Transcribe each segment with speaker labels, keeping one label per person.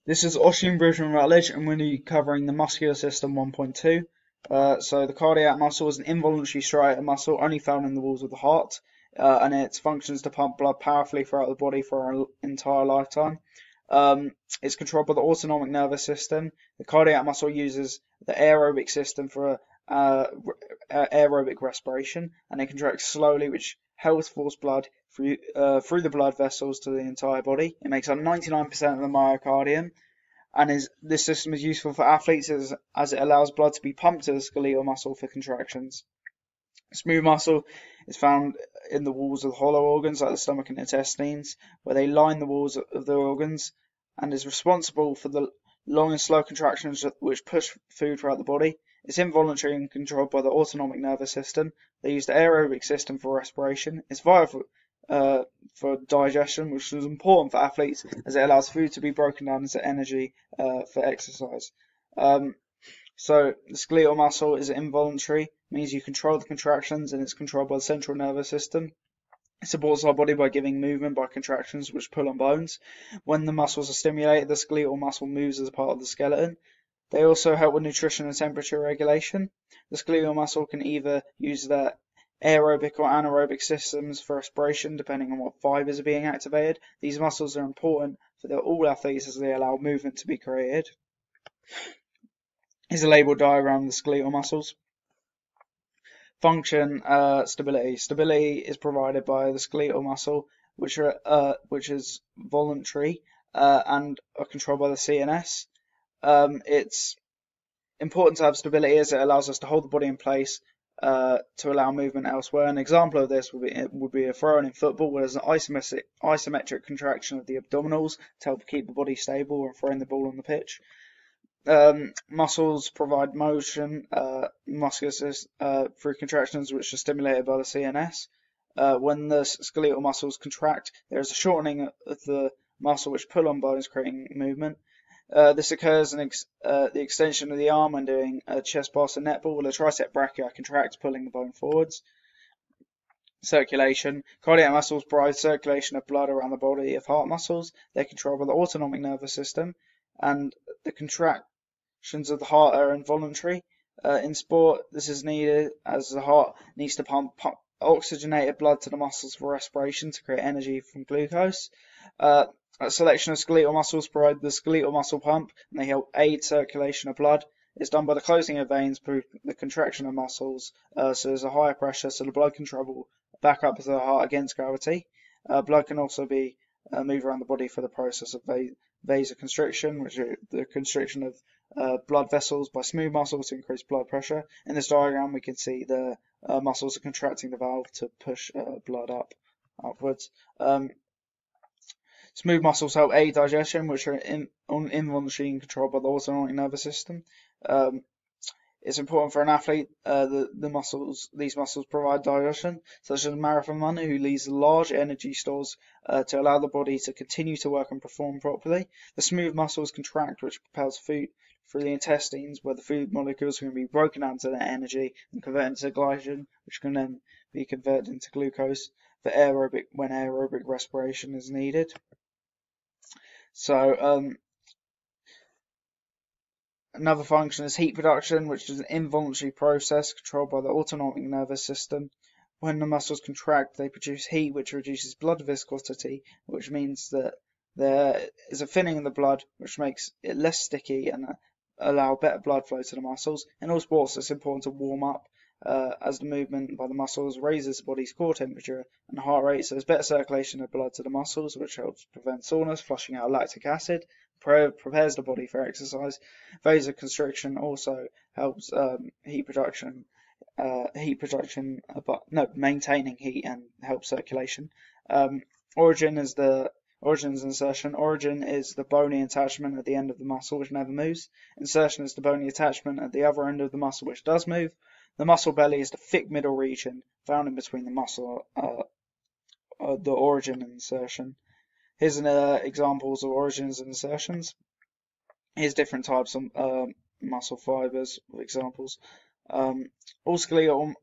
Speaker 1: This is Ossian Bridgeman-Rutledge, and we're going to be covering the muscular system 1.2. So the cardiac muscle is an involuntary striated muscle only found in the walls of the heart, and its function is to pump blood powerfully throughout the body for our entire lifetime. It's controlled by the autonomic nervous system. The cardiac muscle uses the aerobic system for aerobic respiration, and it contracts slowly, which helps force blood through the blood vessels to the entire body. It makes up 99% of the myocardium, and this system is useful for athletes as it allows blood to be pumped to the skeletal muscle for contractions. Smooth muscle is found in the walls of the hollow organs like the stomach and intestines, where they line the walls of the organs, and is responsible for the long and slow contractions which push food throughout the body. It's involuntary and controlled by the autonomic nervous system. They use the aerobic system for respiration. It's vital for digestion, which is important for athletes as it allows food to be broken down into energy for exercise. So the skeletal muscle is involuntary, means you control the contractions, and it's controlled by the central nervous system. It supports our body by giving movement by contractions which pull on bones. When the muscles are stimulated, the skeletal muscle moves as a part of the skeleton. They also help with nutrition and temperature regulation. The skeletal muscle can either use their aerobic or anaerobic systems for respiration, depending on what fibers are being activated. These muscles are important for all athletes as they allow movement to be created. Here's a label diagram of the skeletal muscles. Function, stability. Stability is provided by the skeletal muscle, which is voluntary and are controlled by the CNS. It's important to have stability as it allows us to hold the body in place to allow movement elsewhere. An example of this would be a throw-in in football, where there's an isometric contraction of the abdominals to help keep the body stable when throwing the ball on the pitch. Muscles provide motion, through contractions which are stimulated by the CNS. When the skeletal muscles contract, there is a shortening of the muscle which pull on bones, creating movement. This occurs in the extension of the arm when doing a chest pass and netball, where the tricep brachii contracts, pulling the bone forwards. Circulation. Cardiac muscles provide circulation of blood around the body of heart muscles. They're controlled by the autonomic nervous system, and the contractions of the heart are involuntary. In sport, this is needed as the heart needs to pump oxygenated blood to the muscles for respiration to create energy from glucose. A selection of skeletal muscles provide the skeletal muscle pump, and they help aid circulation of blood. It's done by the closing of veins through the contraction of muscles, so there's a higher pressure, so the blood can travel back up to the heart against gravity. Blood can also be moved around the body for the process of vasoconstriction, which is the constriction of blood vessels by smooth muscles to increase blood pressure. In this diagram, we can see the muscles are contracting the valve to push blood upwards. Smooth muscles help aid digestion, which are involuntary and controlled by the autonomic nervous system. It's important for an athlete. These muscles provide digestion, such as a marathon runner who leaves large energy stores to allow the body to continue to work and perform properly. The smooth muscles contract, which propels food through the intestines, where the food molecules can be broken down to their energy and converted into glycogen, which can then be converted into glucose when aerobic respiration is needed. So another function is heat production, which is an involuntary process controlled by the autonomic nervous system. When the muscles contract, they produce heat, which reduces blood viscosity, which means that there is a thinning in the blood, which makes it less sticky and allow better blood flow to the muscles. In all sports, it's important to warm up as the movement by the muscles raises the body's core temperature and heart rate, so there's better circulation of blood to the muscles, which helps prevent soreness, flushing out lactic acid, prepares the body for exercise. Vasoconstriction also helps maintaining heat and helps circulation. Origin is insertion. Origin is the bony attachment at the end of the muscle which never moves. Insertion is the bony attachment at the other end of the muscle which does move. The muscle belly is the thick middle region found in between the muscle, the origin and insertion. Here's examples of origins and insertions. Here's different types of muscle fibers with examples. All skeletal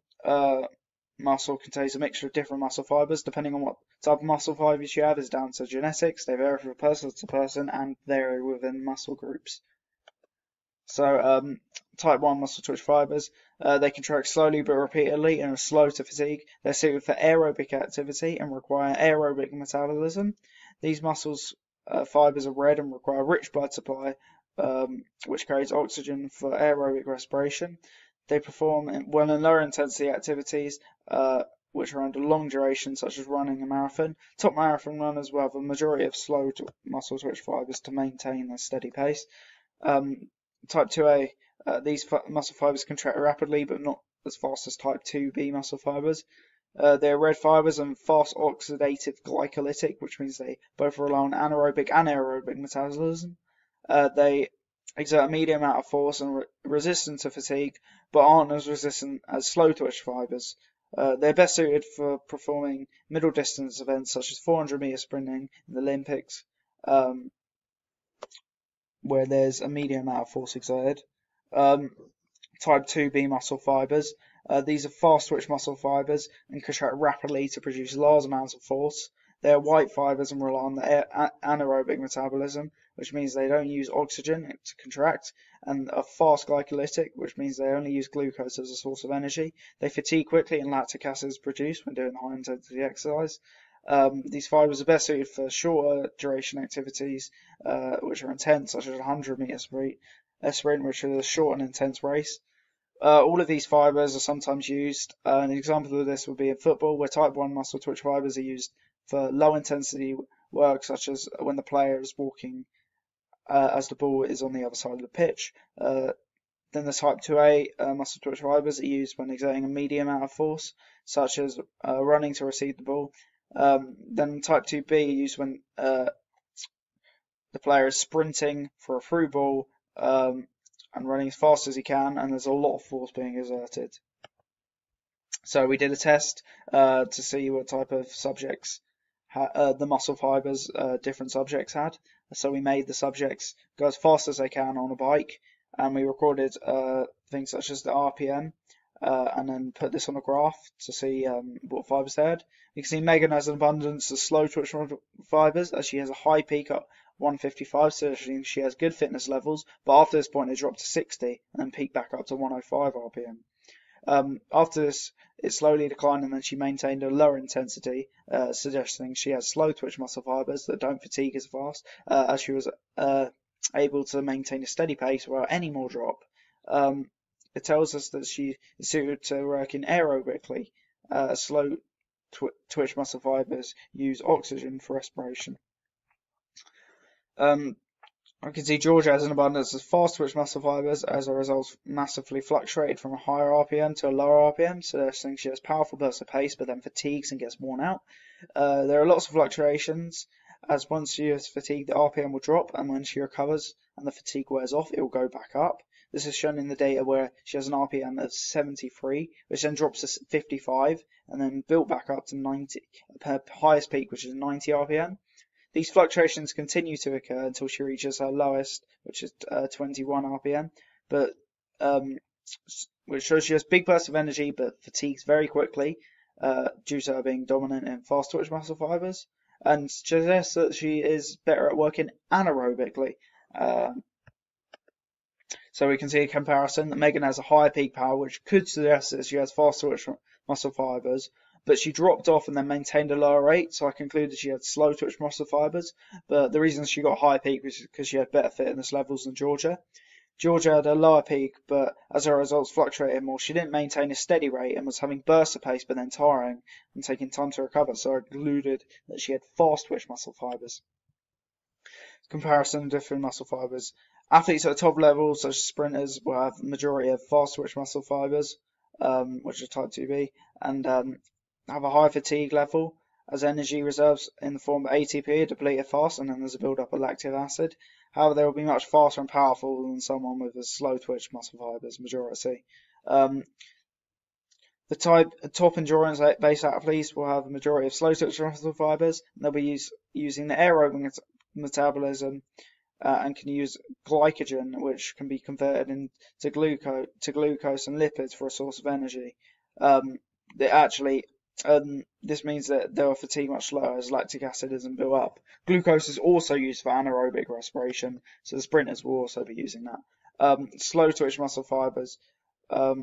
Speaker 1: muscle contains a mixture of different muscle fibers. Depending on what type of muscle fibers you have is down to genetics. They vary from person to person and vary within muscle groups. So type 1 muscle twitch fibers, they contract slowly but repeatedly and are slow to fatigue. They're suited for aerobic activity and require aerobic metabolism. These muscles fibers are red and require rich blood supply, which carries oxygen for aerobic respiration. They perform well in lower intensity activities, which are under long duration, such as running a marathon. Top marathon runners will have a majority of slow muscle twitch fibers to maintain a steady pace. Type 2A, these muscle fibers contract rapidly, but not as fast as type 2B muscle fibers. They're red fibers and fast oxidative glycolytic, which means they both rely on anaerobic and aerobic metabolism. They exert a medium amount of force and resistant to fatigue, but aren't as resistant as slow twitch fibers. They're best suited for performing middle distance events such as 400-meter sprinting in the Olympics, where there's a medium amount of force exerted. Type 2B muscle fibers. These are fast twitch muscle fibers and contract rapidly to produce large amounts of force. They are white fibers and rely on the anaerobic metabolism, which means they don't use oxygen to contract, and are fast glycolytic, which means they only use glucose as a source of energy. They fatigue quickly and lactic acid is produced when doing high intensity exercise. These fibers are best suited for shorter duration activities, which are intense, such as a 100-meter sprint, which is a short and intense race. All of these fibers are sometimes used. An example of this would be in football, where type 1 muscle twitch fibers are used for low intensity work, such as when the player is walking as the ball is on the other side of the pitch. Then the type 2A muscle twitch fibers are used when exerting a medium amount of force, such as running to receive the ball. Then type 2B are used when the player is sprinting for a through ball and running as fast as he can, and there's a lot of force being exerted. So we did a test to see what type of subjects the muscle fibers different subjects had. So we made the subjects go as fast as they can on a bike, and we recorded things such as the RPM, and then put this on a graph to see what fibers they had. You can see Megan has an abundance of slow twitch fibers, as she has a high peak at 155, so she has good fitness levels, but after this point it dropped to 60 and then peaked back up to 105 RPM. After this, it slowly declined, and then she maintained a lower intensity, suggesting she has slow twitch muscle fibers that don't fatigue as fast, as she was able to maintain a steady pace without any more drop. It tells us that she is suited to working aerobically. Slow twitch muscle fibers use oxygen for respiration. I can see Georgia has an abundance of fast twitch muscle fibers. As a result, massively fluctuated from a higher RPM to a lower RPM, suggesting she has powerful bursts of pace, but then fatigues and gets worn out. There are lots of fluctuations, as once she is fatigued, the RPM will drop, and when she recovers and the fatigue wears off, it will go back up. This is shown in the data where she has an RPM of 73, which then drops to 55, and then built back up to 90, her highest peak, which is 90 RPM. These fluctuations continue to occur until she reaches her lowest, which is 21 RPM, but which shows she has big bursts of energy, but fatigues very quickly due to her being dominant in fast twitch muscle fibers, and suggests that she is better at working anaerobically. So we can see a comparison that Megan has a higher peak power, which could suggest that she has fast twitch muscle fibers, but she dropped off and then maintained a lower rate, so I concluded she had slow twitch muscle fibers. But the reason she got high peak was because she had better fitness levels than Georgia. Georgia had a lower peak, but as her results fluctuated more, she didn't maintain a steady rate and was having bursts of pace, but then tiring and taking time to recover, so I concluded that she had fast twitch muscle fibers. Comparison of different muscle fibers. Athletes at the top level, such as sprinters, will have the majority of fast twitch muscle fibers, which are type 2B, and have a high fatigue level, as energy reserves in the form of ATP are depleted fast, and then there's a build-up of lactic acid. However, they will be much faster and powerful than someone with a slow twitch muscle fibers majority. The top endurance-based athletes will have a majority of slow twitch muscle fibers, and they'll be using the aerobic metabolism and can use glycogen, which can be converted into glucose and lipids for a source of energy. this means that they'll fatigue much slower as lactic acid isn't built up. Glucose is also used for anaerobic respiration, so the sprinters will also be using that. Slow twitch muscle fibers are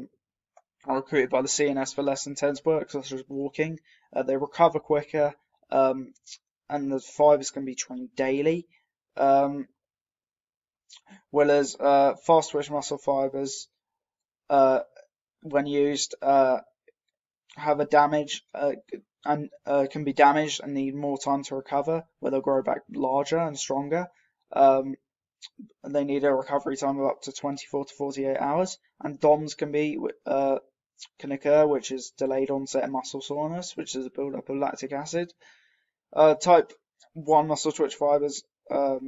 Speaker 1: recruited by the CNS for less intense work, such as walking. They recover quicker, and the fibers can be trained daily. Whereas fast twitch muscle fibers, when used, have a damage and can be damaged and need more time to recover, where they'll grow back larger and stronger. And they need a recovery time of up to 24 to 48 hours. And DOMS can occur, which is delayed onset muscle soreness, which is a buildup of lactic acid. Type 1 muscle twitch fibers are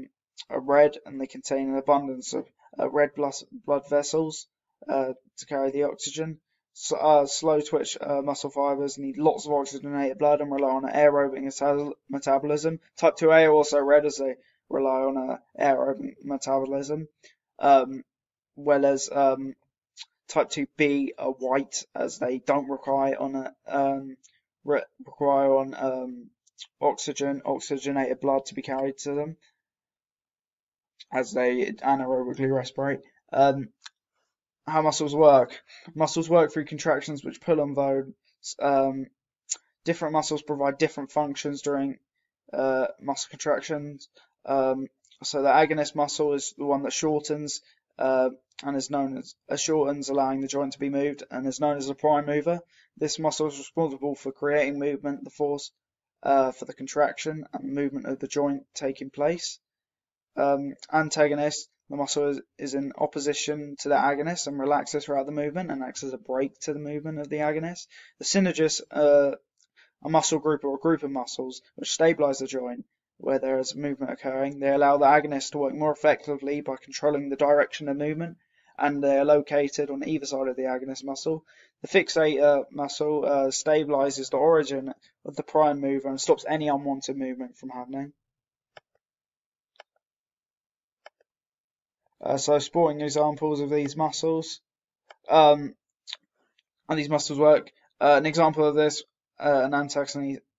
Speaker 1: red, and they contain an abundance of red blood vessels to carry the oxygen. Slow twitch muscle fibers need lots of oxygenated blood and rely on aerobic metabolism. Type 2A are also red as they rely on aerobic metabolism, whereas type 2B are white as they don't require oxygenated blood to be carried to them, as they anaerobically respirate. How muscles work. Muscles work through contractions which pull on bones. Different muscles provide different functions during muscle contractions. So the agonist muscle is the one that shortens and is known as shortens, allowing the joint to be moved, and is known as a prime mover. This muscle is responsible for creating movement, the force for the contraction and movement of the joint taking place. Antagonist, the muscle is in opposition to the agonist and relaxes throughout the movement and acts as a brake to the movement of the agonist. The synergist, a muscle group or a group of muscles which stabilize the joint where there is movement occurring. They allow the agonist to work more effectively by controlling the direction of movement, and they are located on either side of the agonist muscle. The fixator muscle stabilizes the origin of the prime mover and stops any unwanted movement from happening. So sporting examples of these muscles, and these muscles work. An example of this, an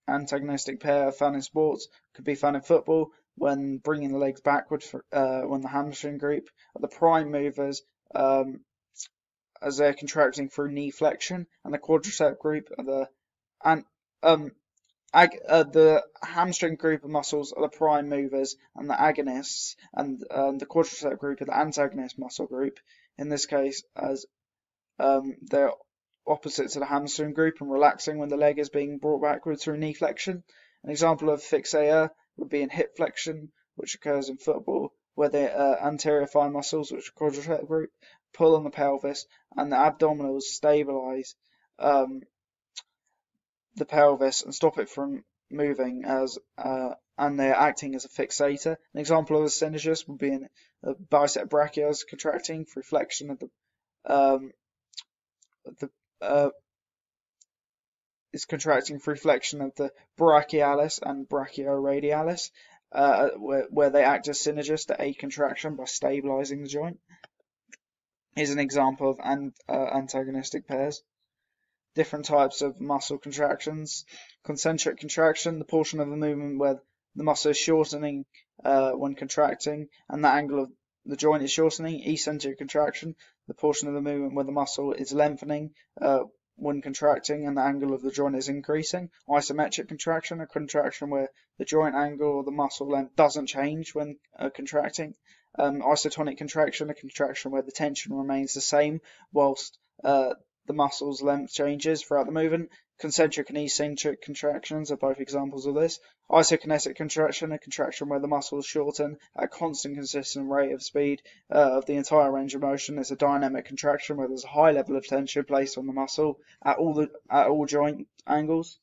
Speaker 1: antagonistic pair found in sports could be found in football when bringing the legs backward when the hamstring group are the prime movers as they're contracting through knee flexion, and the quadricep group are the hamstring group of muscles are the prime movers and the agonists, and the quadricep group are the antagonist muscle group. In this case, as they're opposite to the hamstring group and relaxing when the leg is being brought backwards through knee flexion. An example of fixator would be in hip flexion, which occurs in football, where the anterior thigh muscles, which are quadricep group, pull on the pelvis, and the abdominals stabilize the pelvis and stop it from moving and they're acting as a fixator. An example of a synergist would be in the bicep brachials contracting through flexion of the brachialis and brachioradialis, where they act as synergists to aid contraction by stabilizing the joint. Here's an example of antagonistic pairs. Different types of muscle contractions. Concentric contraction, the portion of the movement where the muscle is shortening when contracting and the angle of the joint is shortening. Eccentric contraction, the portion of the movement where the muscle is lengthening when contracting and the angle of the joint is increasing. Isometric contraction, a contraction where the joint angle or the muscle length doesn't change when contracting. Isotonic contraction, a contraction where the tension remains the same whilst the muscle's length changes throughout the movement. Concentric and eccentric contractions are both examples of this. Isokinetic contraction, a contraction where the muscles shorten at a constant consistent rate of speed of the entire range of motion. It's a dynamic contraction where there's a high level of tension placed on the muscle at all joint angles.